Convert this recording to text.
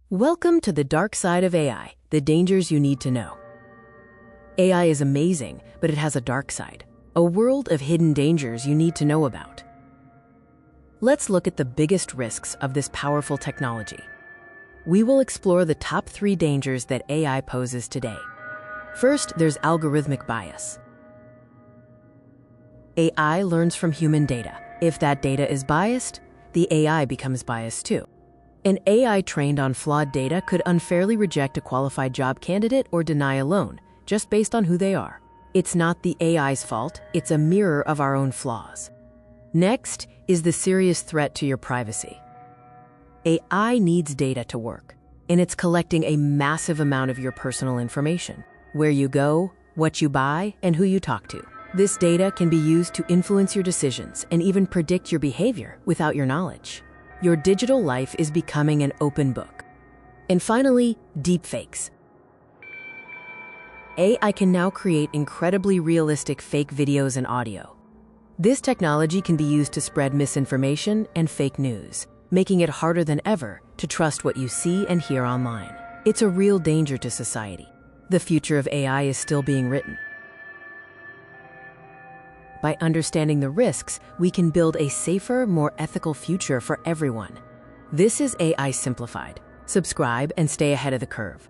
Welcome to the dark side of AI, the dangers you need to know. AI is amazing, but it has a dark side, a world of hidden dangers you need to know about. Let's look at the biggest risks of this powerful technology. We will explore the top 3 dangers that AI poses today. First, there's algorithmic bias. AI learns from human data. If that data is biased, the AI becomes biased too. An AI trained on flawed data could unfairly reject a qualified job candidate or deny a loan, just based on who they are. It's not the AI's fault, it's a mirror of our own flaws. Next is the serious threat to your privacy. AI needs data to work, and it's collecting a massive amount of your personal information: where you go, what you buy, and who you talk to. This data can be used to influence your decisions and even predict your behavior without your knowledge. Your digital life is becoming an open book. And finally, deepfakes. AI can now create incredibly realistic fake videos and audio. This technology can be used to spread misinformation and fake news, making it harder than ever to trust what you see and hear online. It's a real danger to society. The future of AI is still being written. By understanding the risks, we can build a safer, more ethical future for everyone. This is AI Simplified. Subscribe and stay ahead of the curve.